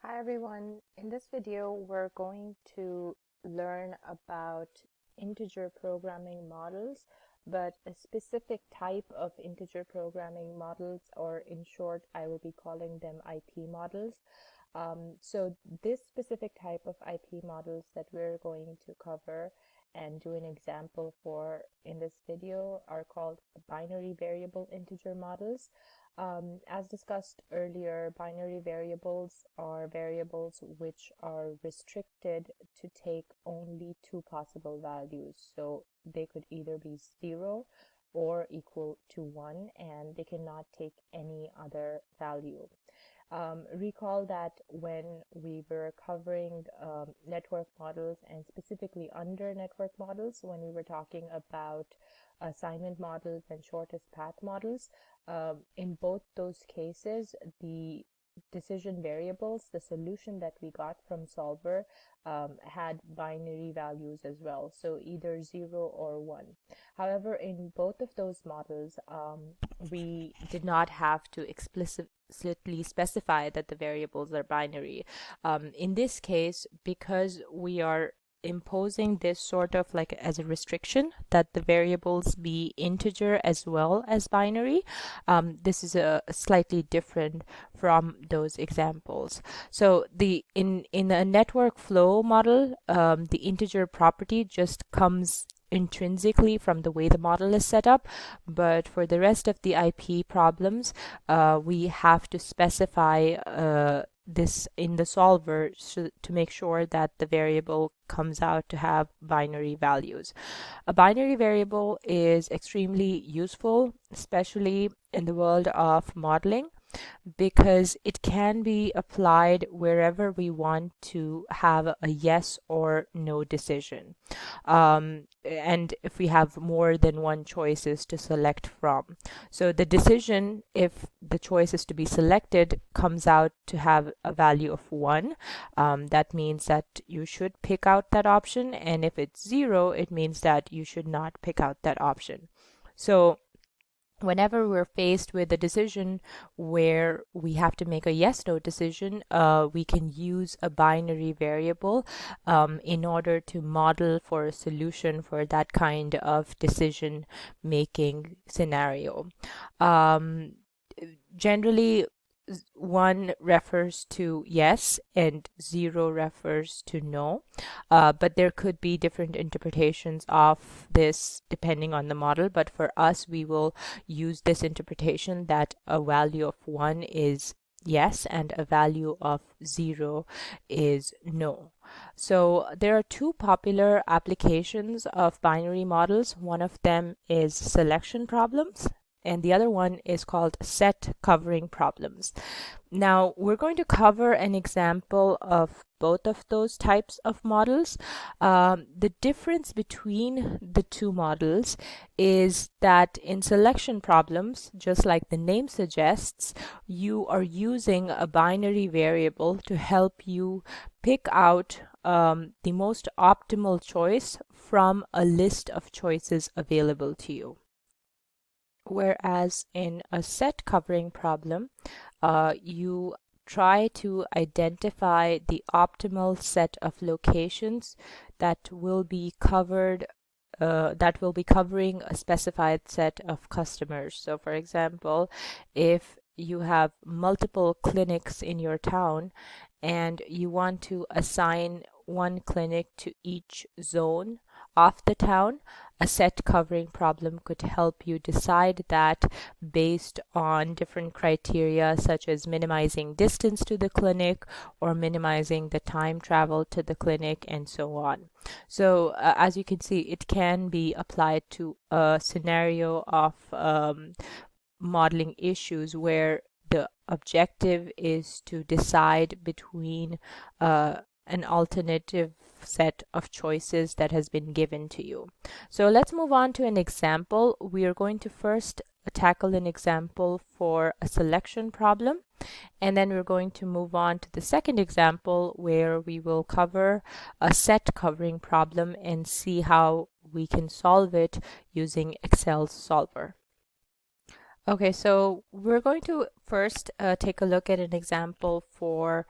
Hi everyone. In this video, we're going to learn about integer programming models, but a specific type of integer programming models, or in short, I will be calling them IP models. So this specific type of IP models that we're going to cover and do an example for in this video are called binary variable integer models. As discussed earlier, binary variables are variables which are restricted to take only two possible values. So they could either be 0 or equal to 1, and they cannot take any other value. Recall that when we were covering network models, and specifically under network models, when we were talking about assignment models and shortest path models, in both those cases, the decision variables, the solution that we got from solver, had binary values as well, so either 0 or 1. However, in both of those models, we did not have to explicitly specify that the variables are binary. In this case, because we are imposing this sort of like as a restriction that the variables be integer as well as binary, this is a slightly different from those examples. So in a network flow model, the integer property just comes intrinsically from the way the model is set up, but for the rest of the IP problems, we have to specify this in the solver to make sure that the variable comes out to have binary values. A binary variable is extremely useful, especially in the world of modeling, because it can be applied wherever we want to have a yes or no decision. And if we have more than one choices to select from. So the decision, if the choice is to be selected, comes out to have a value of 1. That means that you should pick out that option. And if it's 0, it means that you should not pick out that option. So whenever we're faced with a decision where we have to make a yes no decision, we can use a binary variable in order to model for a solution for that kind of decision making scenario. Um, Generally, 1 refers to yes and 0 refers to no. But there could be different interpretations of this depending on the model. But for us, we will use this interpretation that a value of 1 is yes and a value of 0 is no. So there are two popular applications of binary models. One of them is selection problems, and the other one is called set covering problems. Now, we're going to cover an example of both of those types of models. The difference between the two models is that in selection problems, just like the name suggests, you are using a binary variable to help you pick out the most optimal choice from a list of choices available to you. Whereas in a set covering problem, you try to identify the optimal set of locations that will be covered that will be covering a specified set of customers. So for example, if you have multiple clinics in your town and you want to assign one clinic to each zone of the town, a set covering problem could help you decide that based on different criteria such as minimizing distance to the clinic or minimizing the time travel to the clinic and so on. So as you can see, it can be applied to a scenario of modeling issues where the objective is to decide between an alternative set of choices that has been given to you. So let's move on to an example. We are going to first tackle an example for a selection problem, and then we're going to move on to the second example where we will cover a set covering problem and see how we can solve it using Excel's solver. Okay, so we're going to first take a look at an example for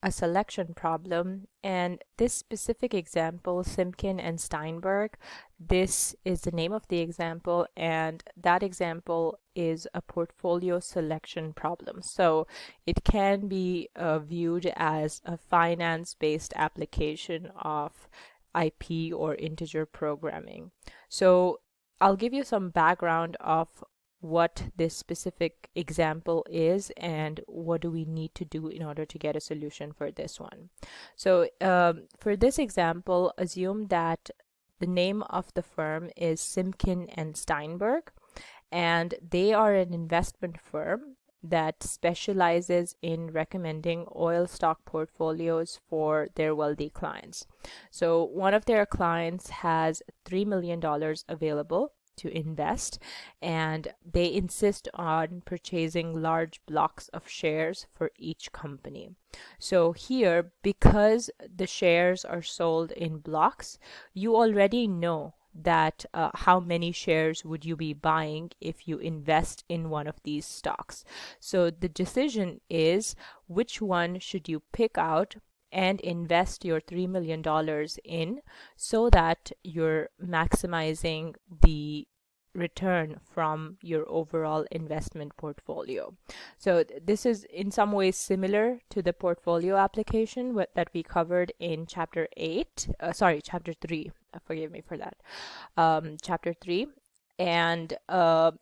a selection problem, and this specific example, Simkin and Steinberg, this is the name of the example, and that example is a portfolio selection problem. So it can be viewed as a finance-based application of IP or integer programming. So I'll give you some background of what this specific example is and what do we need to do in order to get a solution for this one. So for this example, assume that the name of the firm is Simkin and Steinberg, and they are an investment firm that specializes in recommending oil stock portfolios for their wealthy clients. So one of their clients has $3 million available to invest, and they insist on purchasing large blocks of shares for each company. So here, because the shares are sold in blocks, you already know that how many shares would you be buying if you invest in one of these stocks. So the decision is which one should you pick out and invest your $3 million in, so that you're maximizing the return from your overall investment portfolio. So this is in some ways similar to the portfolio application that we covered in chapter 3. Forgive me for that. Chapter 3. And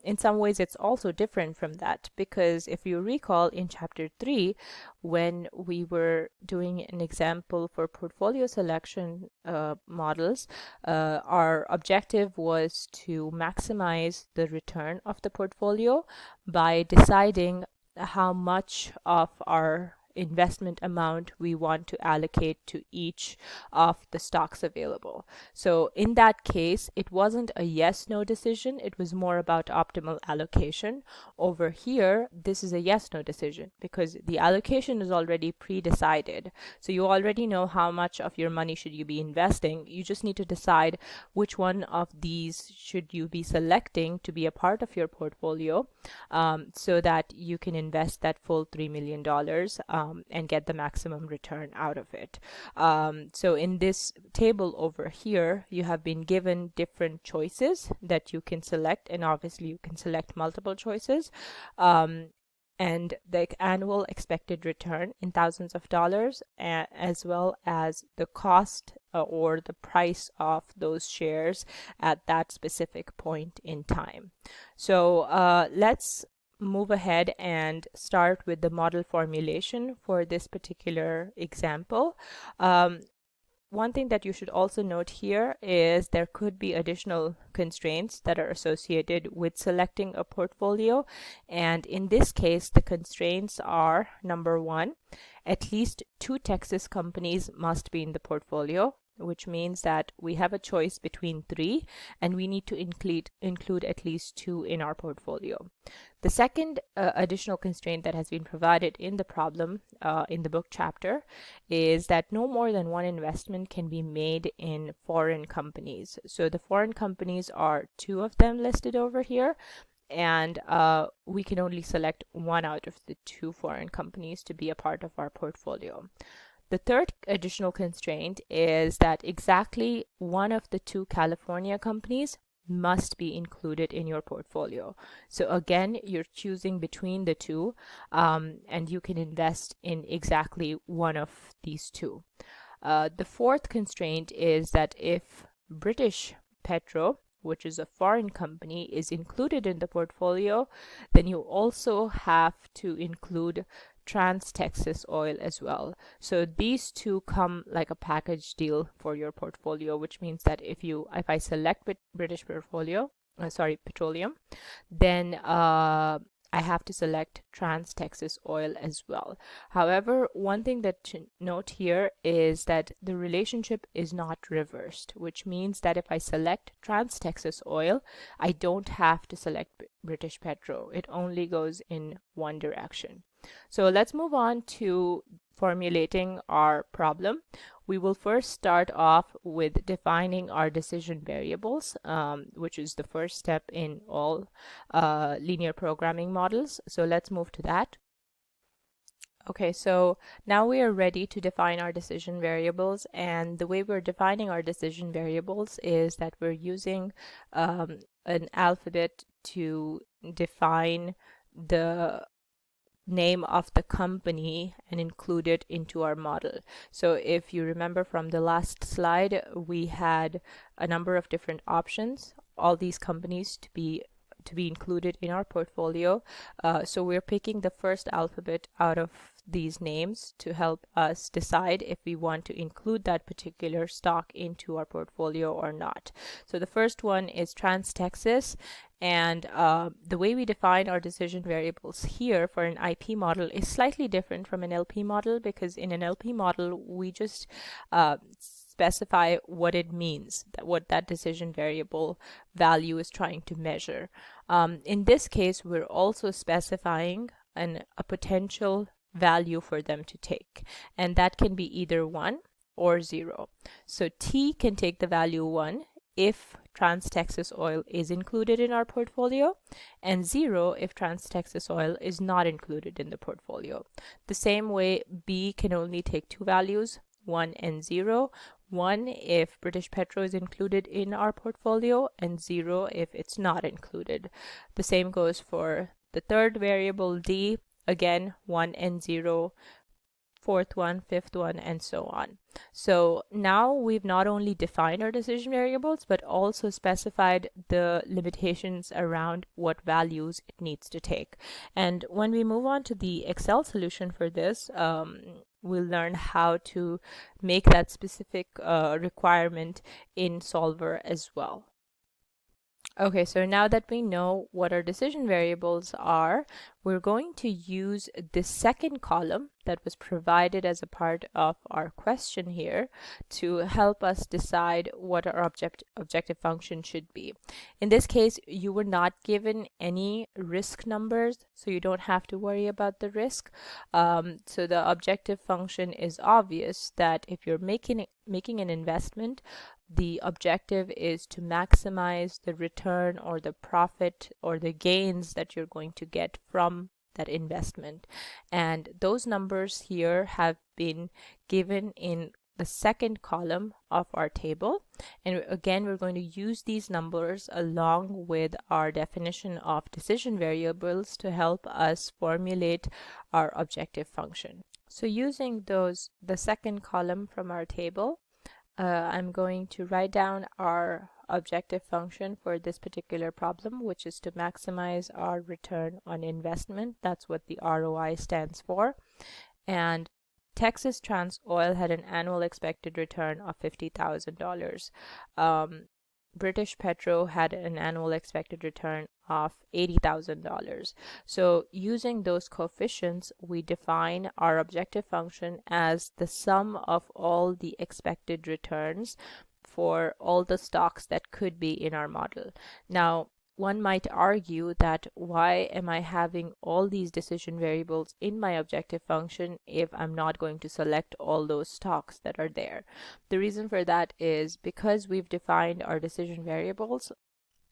in some ways, it's also different from that, because if you recall in chapter 3, when we were doing an example for portfolio selection models, our objective was to maximize the return of the portfolio by deciding how much of our investment amount we want to allocate to each of the stocks available. So in that case, it wasn't a yes-no decision, it was more about optimal allocation. Over here, this is a yes-no decision because the allocation is already pre-decided. So you already know how much of your money should you be investing. You just need to decide which one of these should you be selecting to be a part of your portfolio, so that you can invest that full $3 million and get the maximum return out of it. So in this table over here, you have been given different choices that you can select, and obviously you can select multiple choices. And the annual expected return in thousands of dollars, as well as the cost or the price of those shares at that specific point in time. So let's move ahead and start with the model formulation for this particular example. One thing that you should also note here is there could be additional constraints that are associated with selecting a portfolio. And in this case, the constraints are, number one, at least 2 Texas companies must be in the portfolio, which means that we have a choice between 3 and we need to include at least 2 in our portfolio. The second additional constraint that has been provided in the problem in the book chapter is that no more than one investment can be made in foreign companies. So the foreign companies are 2 of them listed over here, and we can only select 1 out of the 2 foreign companies to be a part of our portfolio. The third additional constraint is that exactly 1 of the 2 California companies must be included in your portfolio. So again, you're choosing between the 2, and you can invest in exactly 1 of these 2. The fourth constraint is that if British Petro, which is a foreign company, is included in the portfolio, then you also have to include Trans-Texas Oil as well. So these 2 come like a package deal for your portfolio, which means that if I select British Petroleum, then I have to select Trans-Texas Oil as well. However, one thing that to note here is that the relationship is not reversed, which means that if I select Trans-Texas Oil, I don't have to select British Petro. It only goes in one direction. So let's move on to formulating our problem. We will first start off with defining our decision variables, which is the first step in all linear programming models. So let's move to that. Okay, so now we are ready to define our decision variables, and the way we're defining our decision variables is that we're using an alphabet to define the name of the company and include it into our model. So if you remember from the last slide, we had a number of different options, all these companies to be included in our portfolio. So we're picking the first alphabet out of these names to help us decide if we want to include that particular stock into our portfolio or not. So the first one is Trans Texas, and the way we define our decision variables here for an IP model is slightly different from an LP model, because in an LP model we just specify what it means, what that decision variable value is trying to measure. In this case, we're also specifying a potential value for them to take, and that can be either 1 or 0. So T can take the value 1 if Trans Texas Oil is included in our portfolio, and 0 if Trans Texas Oil is not included in the portfolio. The same way, B can only take two values, 1 and 0. 1 if British Petro is included in our portfolio, and 0 if it's not included. The same goes for the third variable, D. Again, 1 and 0, fourth one, fifth one, and so on. So now we've not only defined our decision variables, but also specified the limitations around what values it needs to take. And when we move on to the Excel solution for this, we'll learn how to make that specific requirement in Solver as well. Okay, so now that we know what our decision variables are, we're going to use the second column that was provided as a part of our question here to help us decide what our objective function should be. In this case, you were not given any risk numbers, so you don't have to worry about the risk. So the objective function is obvious, that if you're making an investment, the objective is to maximize the return or the profit or the gains that you're going to get from that investment. And those numbers here have been given in the second column of our table. And again, we're going to use these numbers along with our definition of decision variables to help us formulate our objective function. So using the second column from our table, I'm going to write down our objective function for this particular problem, which is to maximize our return on investment. That's what the ROI stands for. And Texas Trans Oil had an annual expected return of $50,000. British Petro had an annual expected return of $80,000. So using those coefficients, we define our objective function as the sum of all the expected returns for all the stocks that could be in our model. Now, one might argue that why am I having all these decision variables in my objective function if I'm not going to select all those stocks that are there? The reason for that is because we've defined our decision variables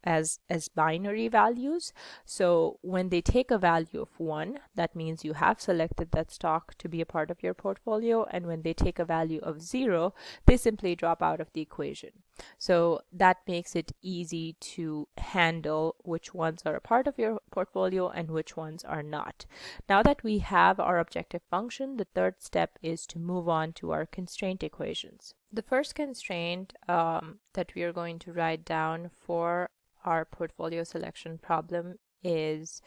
as binary values. So when they take a value of 1, that means you have selected that stock to be a part of your portfolio, and when they take a value of 0, they simply drop out of the equation. So that makes it easy to handle which ones are a part of your portfolio and which ones are not. Now that we have our objective function, the third step is to move on to our constraint equations. The first constraint that we are going to write down for our portfolio selection problem is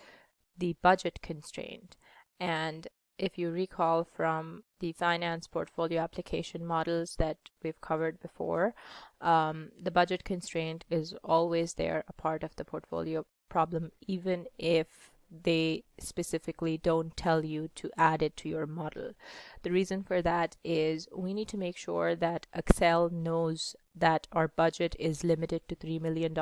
the budget constraint. And if you recall from the finance portfolio application models that we've covered before, the budget constraint is always there, a part of the portfolio problem, even if they specifically don't tell you to add it to your model. The reason for that is we need to make sure that Excel knows that our budget is limited to $3 million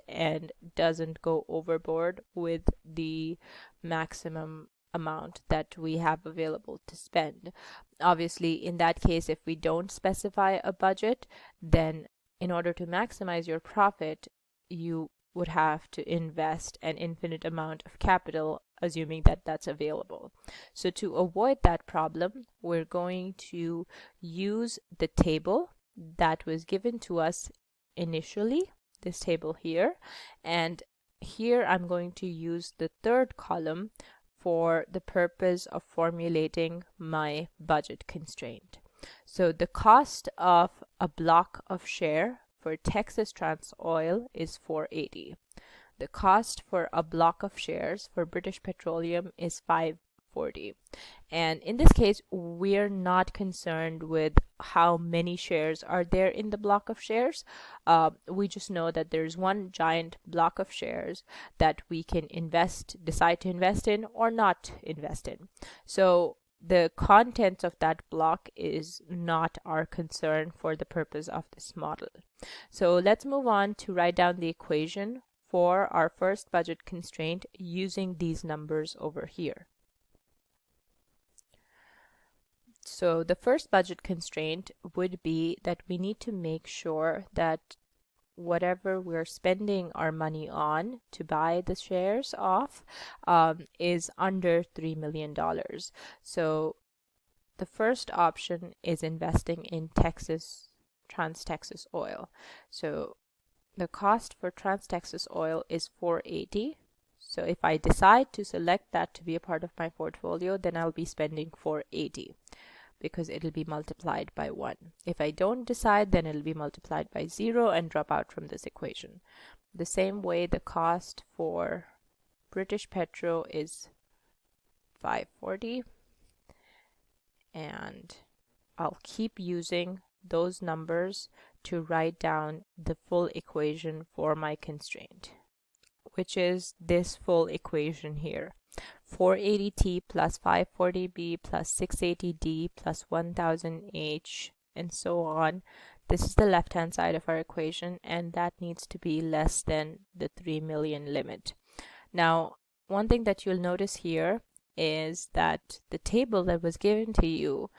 and doesn't go overboard with the maximum amount that we have available to spend. Obviously, in that case, if we don't specify a budget, then in order to maximize your profit, you would have to invest an infinite amount of capital, assuming that that's available. So to avoid that problem, we're going to use the table that was given to us initially, this table here, and here I'm going to use the third column for the purpose of formulating my budget constraint. So the cost of a block of share for Texas Trans Oil is 480. The cost for a block of shares for British Petroleum is 540. And in this case, we're not concerned with how many shares are there in the block of shares. We just know that there's one giant block of shares that we can decide to invest in or not invest in. So the contents of that block is not our concern for the purpose of this model. So let's move on to write down the equation for our first budget constraint using these numbers over here. So the first budget constraint would be that we need to make sure that whatever we're spending our money on to buy the shares off is under $3 million. So the first option is investing in Trans Texas Oil. So the cost for Trans Texas Oil is 480. So if I decide to select that to be a part of my portfolio, then I'll be spending 480 because it'll be multiplied by 1. If I don't decide, then it'll be multiplied by 0 and drop out from this equation. The same way, the cost for British Petro is 540, and I'll keep using those numbers to write down the full equation for my constraint, which is this full equation here. 480T plus 540B plus 680D plus 1000H and so on. This is the left-hand side of our equation, and that needs to be less than the 3 million limit. Now, one thing that you'll notice here is that the table that was given to you,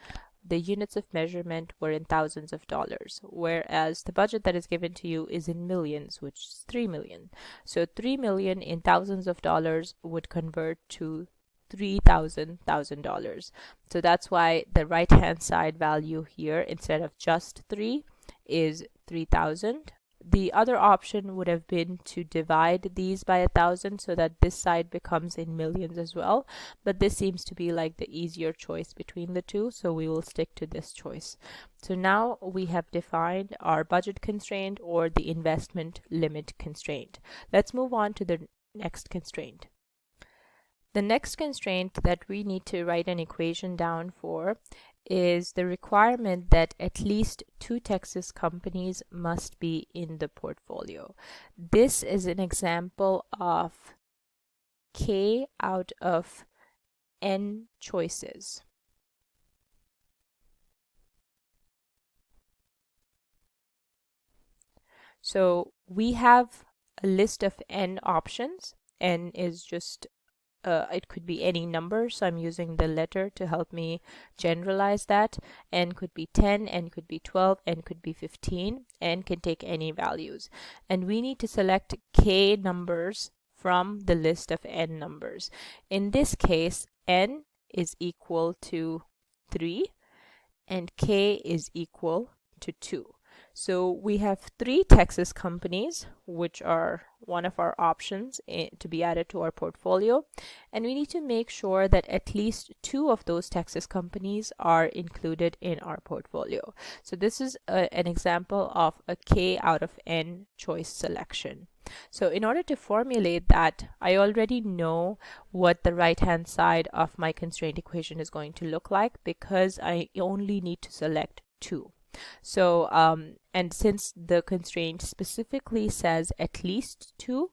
the units of measurement were in thousands of dollars, whereas the budget that is given to you is in millions, which is 3 million. So 3 million in thousands of dollars would convert to $3,000. So that's why the right hand side value here, instead of just 3, is 3,000. The other option would have been to divide these by 1,000 so that this side becomes in millions as well, but this seems to be like the easier choice between the two, so we will stick to this choice. So now we have defined our budget constraint or the investment limit constraint. Let's move on to the next constraint. The next constraint that we need to write an equation down for is the requirement that at least 2 Texas companies must be in the portfolio. This is an example of K out of N choices. So we have a list of N options. N is just it could be any number, so I'm using the letter to help me generalize that. N could be 10, N could be 12, N could be 15, N can take any values. And we need to select K numbers from the list of N numbers. In this case, N is equal to 3 and K is equal to 2. So we have 3 Texas companies, which are one of our options to be added to our portfolio. And we need to make sure that at least 2 of those Texas companies are included in our portfolio. So this is an example of a K out of N choice selection. So in order to formulate that, I already know what the right-hand side of my constraint equation is going to look like because I only need to select 2. So, and since the constraint specifically says at least 2,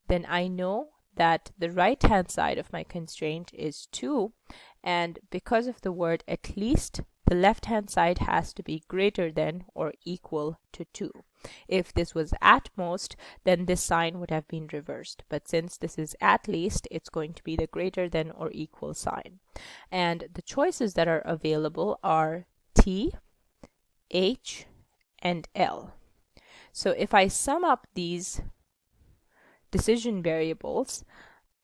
then I know that the right-hand side of my constraint is 2, and because of the word at least, the left-hand side has to be greater than or equal to 2. If this was at most, then this sign would have been reversed. But since this is at least, it's going to be the greater than or equal sign. And the choices that are available are T, H, and L. So if I sum up these decision variables,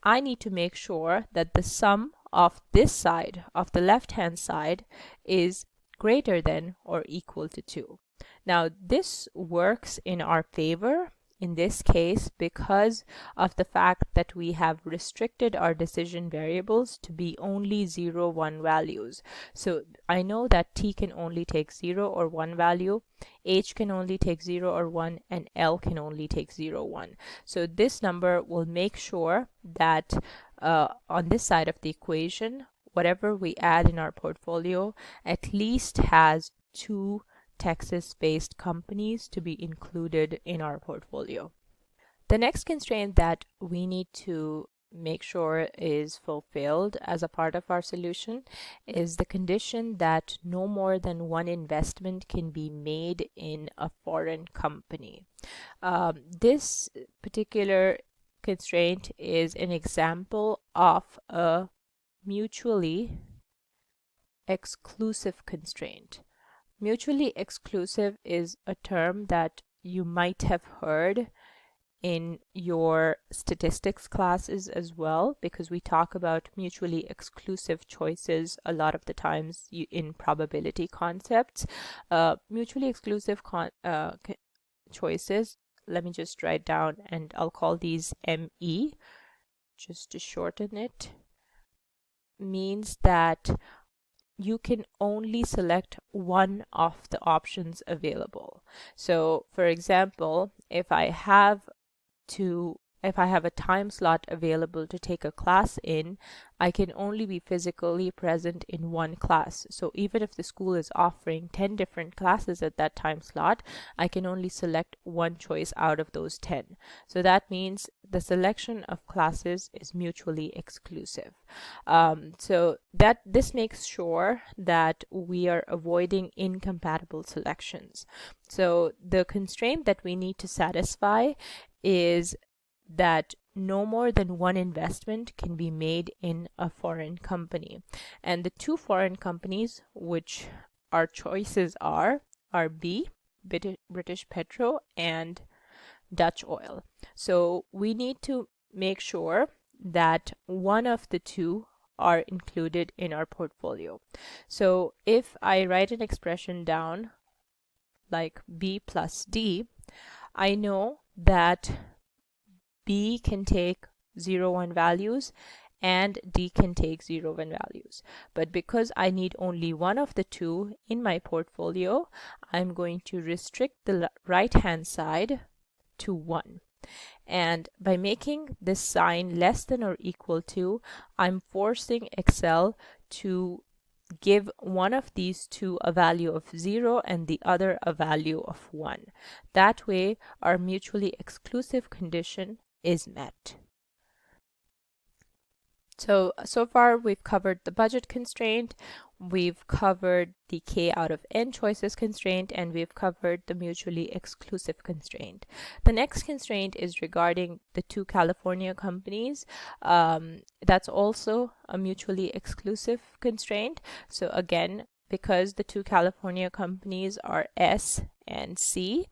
I need to make sure that the sum of this side, of the left-hand side, is greater than or equal to 2. Now, this works in our favor in this case because of the fact that we have restricted our decision variables to be only 0, 1 values. So I know that t can only take 0 or 1 value, h can only take 0 or 1, and l can only take 0, 1. So this number will make sure that on this side of the equation, whatever we add in our portfolio at least has 2 Texas-based companies to be included in our portfolio. The next constraint that we need to make sure is fulfilled as a part of our solution is the condition that no more than one investment can be made in a foreign company. This particular constraint is an example of a mutually exclusive constraint. Mutually exclusive is a term that you might have heard in your statistics classes as well, because we talk about mutually exclusive choices a lot of the times in probability concepts. Mutually exclusive choices, let me just write down, and I'll call these ME just to shorten it, means that you can only select one of the options available. So for example, if I have a time slot available to take a class in, I can only be physically present in one class. So even if the school is offering 10 different classes at that time slot, I can only select one choice out of those 10. So that means the selection of classes is mutually exclusive. So this makes sure that we are avoiding incompatible selections. So the constraint that we need to satisfy is that no more than one investment can be made in a foreign company. And the 2 foreign companies which our choices are B, British Petro, and Dutch Oil. So we need to make sure that one of the 2 are included in our portfolio. So if I write an expression down like B plus D, I know that B can take 0, 1 values and D can take 0, 1 values. But because I need only one of the 2 in my portfolio, I'm going to restrict the right-hand side to 1. And by making this sign less than or equal to, I'm forcing Excel to give one of these 2 a value of 0 and the other a value of 1. That way, our mutually exclusive condition is met. So far we've covered the budget constraint, we've covered the k out of n choices constraint, and we've covered the mutually exclusive constraint. The next constraint is regarding the 2 California companies. That's also a mutually exclusive constraint. So again, because the 2 California companies are S and C,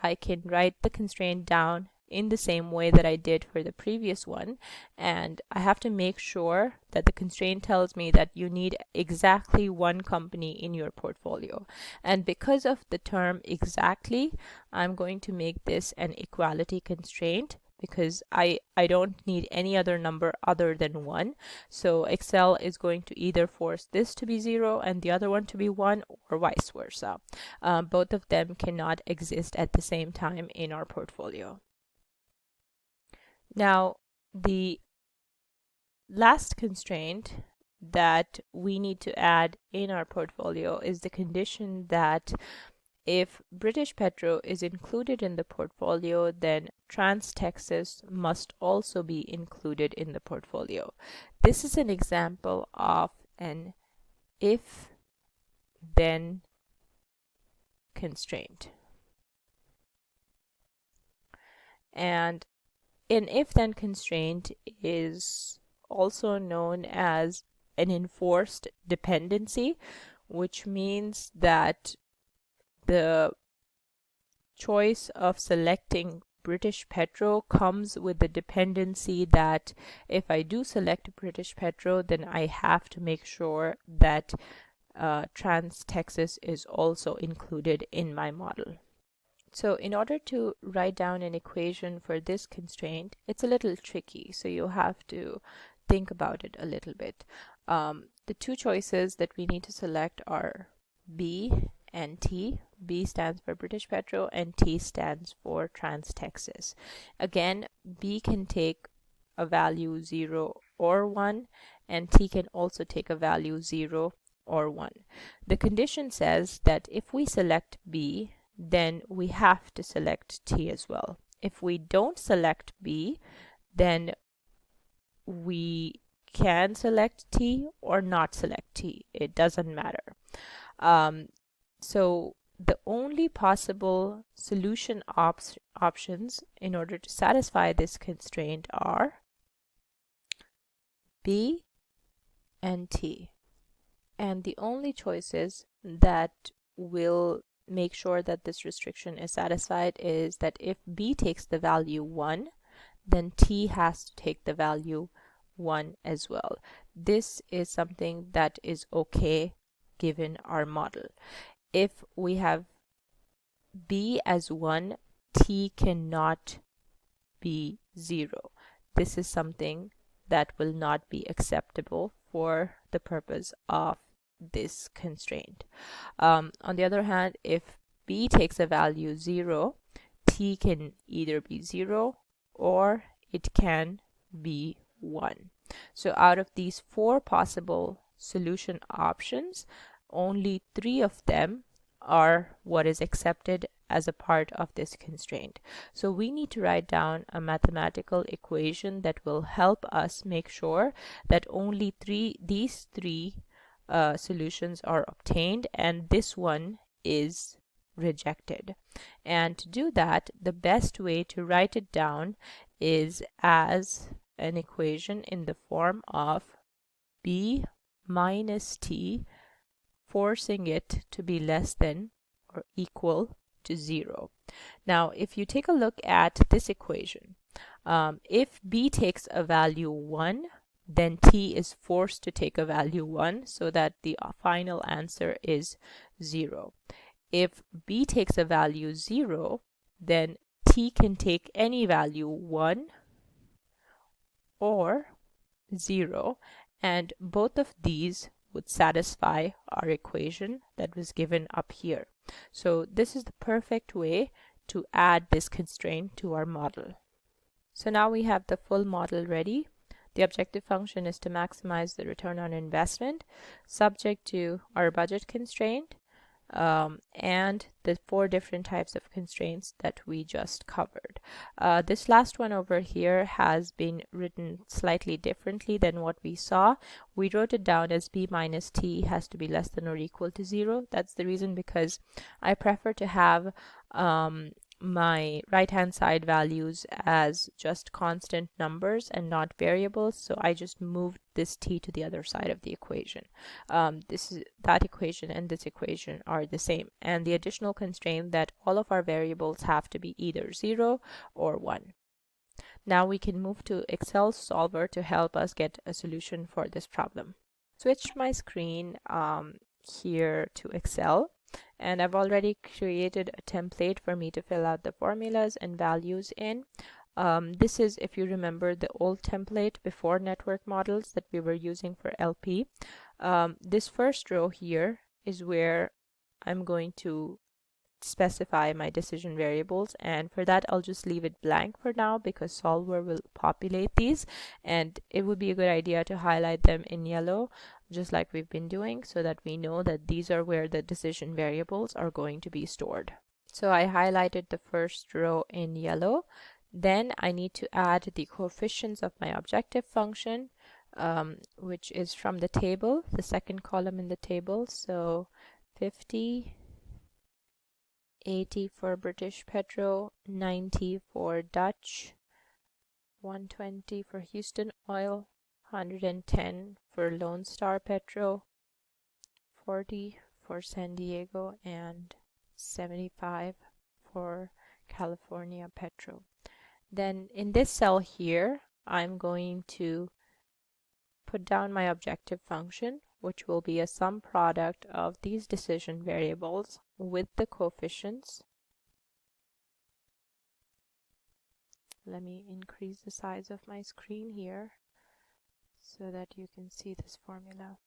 I can write the constraint down in the same way that I did for the previous one, and I have to make sure that the constraint tells me that you need exactly one company in your portfolio. And because of the term exactly, I'm going to make this an equality constraint because I don't need any other number other than 1. So Excel is going to either force this to be 0 and the other one to be 1, or vice versa. Both of them cannot exist at the same time in our portfolio. Now, the last constraint that we need to add in our portfolio is the condition that if British Petro is included in the portfolio, then Trans-Texas must also be included in the portfolio. This is an example of an if-then constraint. And an if-then constraint is also known as an enforced dependency, which means that the choice of selecting British Petro comes with the dependency that if I do select British Petro, then I have to make sure that Trans Texas is also included in my model. So in order to write down an equation for this constraint, it's a little tricky, so you have to think about it a little bit. The two choices that we need to select are B and T. B stands for British Petro and T stands for Trans Texas. Again, B can take a value 0 or 1, and T can also take a value 0 or 1. The condition says that if we select B, then we have to select T as well. If we don't select B, then we can select T or not select T. It doesn't matter. So the only possible solution options in order to satisfy this constraint are B and T. And the only choices that will make sure that this restriction is satisfied is that if B takes the value 1, then T has to take the value 1 as well. This is something that is okay given our model. If we have B as 1, T cannot be 0. This is something that will not be acceptable for the purpose of this constraint. On the other hand, if B takes a value 0, T can either be 0 or it can be 1. So out of these 4 possible solution options, only 3 of them are what is accepted as a part of this constraint. So we need to write down a mathematical equation that will help us make sure that only these three solutions are obtained and this one is rejected. And to do that, the best way to write it down is as an equation in the form of B minus T, forcing it to be less than or equal to 0. Now, if you take a look at this equation, if B takes a value 1, then T is forced to take a value 1 so that the final answer is 0. If B takes a value 0, then T can take any value 1 or 0, and both of these would satisfy our equation that was given up here. So this is the perfect way to add this constraint to our model. So now we have the full model ready. The objective function is to maximize the return on investment subject to our budget constraint and the 4 different types of constraints that we just covered. This last one over here has been written slightly differently than what we saw. We wrote it down as B minus T has to be less than or equal to 0. That's the reason because I prefer to have my right-hand side values as just constant numbers and not variables, so I just moved this T to the other side of the equation. That equation and this equation are the same, and the additional constraint that all of our variables have to be either 0 or 1. Now we can move to Excel solver to help us get a solution for this problem. Switch my screen here to Excel. And I've already created a template for me to fill out the formulas and values in. This is, if you remember, the old template before network models that we were using for LP. This first row here is where I'm going to specify my decision variables, and for that I'll just leave it blank for now because solver will populate these, and it would be a good idea to highlight them in yellow just like we've been doing so that we know that these are where the decision variables are going to be stored. So I highlighted the first row in yellow. Then I need to add the coefficients of my objective function, which is from the table, the second column in the table. So 50, 80 for British Petro, 90 for Dutch, 120 for Houston Oil, 110 for Lone Star Petro, 40 for San Diego, and 75 for California Petro. Then in this cell here, I'm going to put down my objective function, which will be a sum product of these decision variables with the coefficients. Let me increase the size of my screen here so that you can see this formula.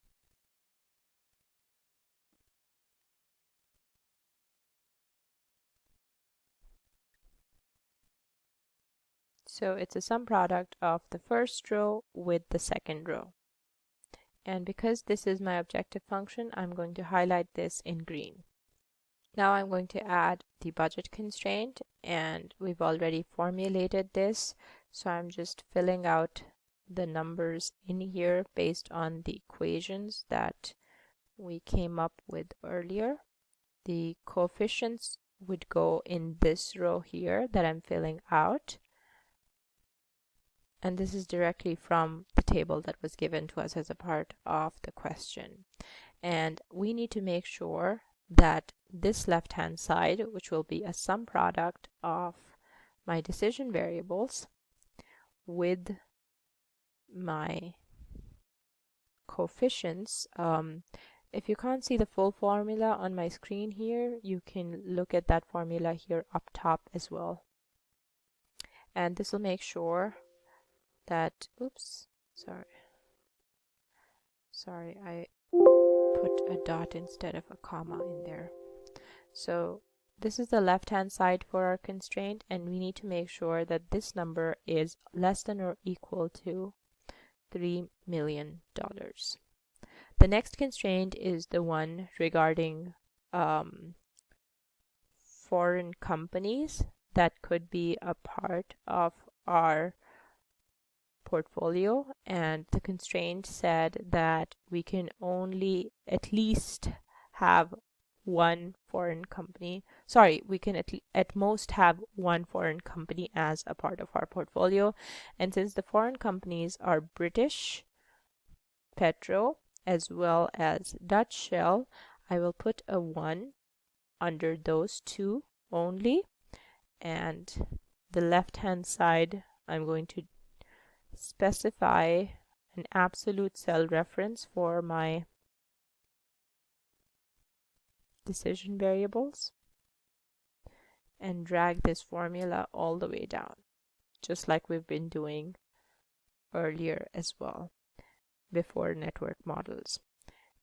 So it's a sum product of the first row with the second row. And because this is my objective function, I'm going to highlight this in green. Now I'm going to add the budget constraint, and we've already formulated this, so I'm just filling out the numbers in here based on the equations that we came up with earlier. The coefficients would go in this row here that I'm filling out, and this is directly from the table that was given to us as a part of the question. And we need to make sure that this left-hand side, which will be a sum product of my decision variables with my coefficients. If you can't see the full formula on my screen here, you can look at that formula here up top as well. And this will make sure that, oops, sorry, I put a dot instead of a comma in there. So this is the left-hand side for our constraint, and we need to make sure that this number is less than or equal to $3 million. The next constraint is the one regarding foreign companies that could be a part of our portfolio, and the constraint said that we can only at least have one foreign company. Sorry, we can at most have one foreign company as a part of our portfolio. And since the foreign companies are British Petro as well as Dutch Shell, I will put a 1 under those two only. And the left-hand side, I'm going to specify an absolute cell reference for my decision variables and drag this formula all the way down, just like we've been doing earlier as well before network models.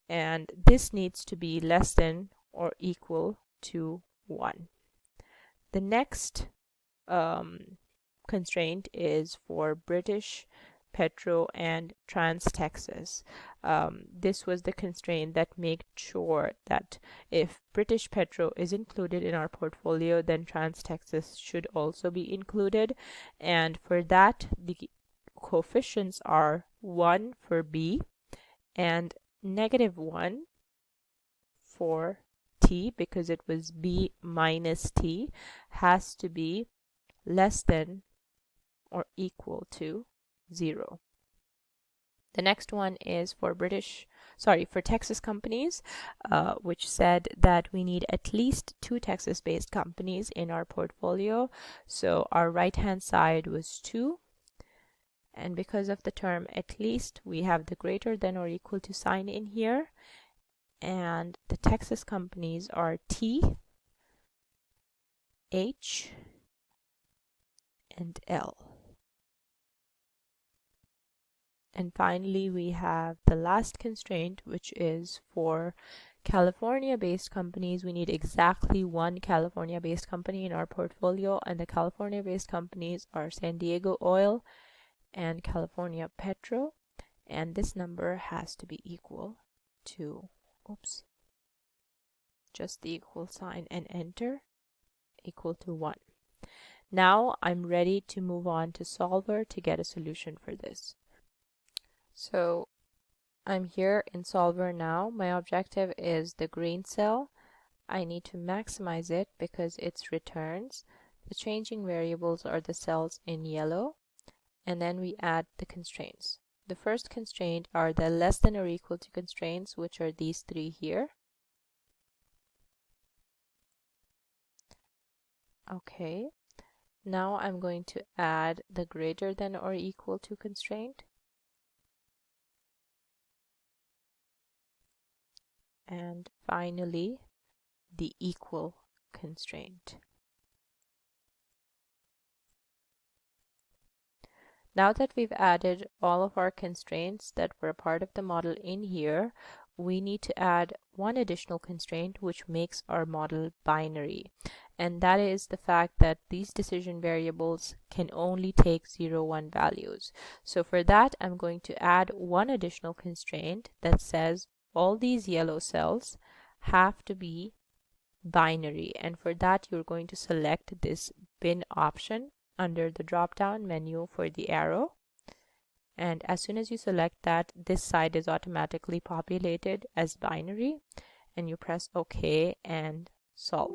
And this needs to be less than or equal to 1. The next constraint is for British Petro and Trans Texas. This was the constraint that made sure that if British Petro is included in our portfolio, then Trans Texas should also be included. And for that, the coefficients are 1 for B and -1 for T, because it was B minus T, has to be less than or equal to 0. The next one is for for Texas companies, which said that we need at least 2 Texas-based companies in our portfolio. So our right-hand side was 2. And because of the term at least, we have the greater than or equal to sign in here. And the Texas companies are T, H, and L. And finally, we have the last constraint, which is for California-based companies. We need exactly 1 California-based company in our portfolio, and the California-based companies are San Diego Oil and California Petro, and this number has to be equal to, just the equal sign and enter, equal to 1. Now I'm ready to move on to Solver to get a solution for this. So I'm here in Solver now. My objective is the green cell. I need to maximize it because it's returns. The changing variables are the cells in yellow, and then we add the constraints. The first constraint are the less than or equal to constraints, which are these 3 here. Okay, now I'm going to add the greater than or equal to constraint. And finally, the equal constraint. Now that we've added all of our constraints that were a part of the model in here, we need to add one additional constraint which makes our model binary. And that is the fact that these decision variables can only take 0, 1 values. So for that, I'm going to add one additional constraint that says all these yellow cells have to be binary, and for that you're going to select this bin option under the drop down menu for the arrow, and as soon as you select that, this side is automatically populated as binary, and you press OK and solve.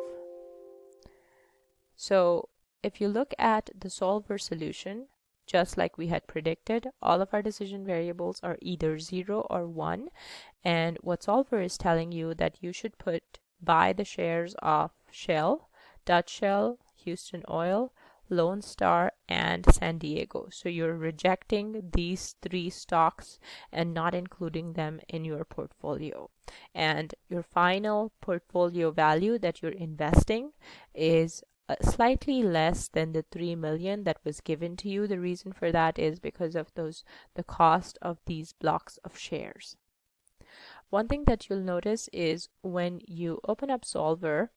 So if you look at the solver solution, just like we had predicted, all of our decision variables are either 0 or 1, and what solver is telling you that you should buy the shares of Shell, Dutch Shell, Houston Oil, Lone Star, and San Diego. So you're rejecting these 3 stocks and not including them in your portfolio. And your final portfolio value that you're investing is slightly less than the 3 million that was given to you. The reason for that is because of the cost of these blocks of shares. One thing that you'll notice is when you open up Solver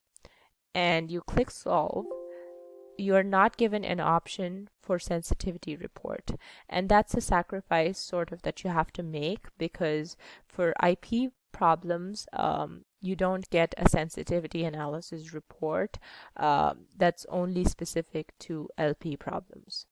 and you click Solve, you are not given an option for sensitivity report. And that's a sacrifice sort of that you have to make, because for IP problems, you don't get a sensitivity analysis report that's only specific to LP problems.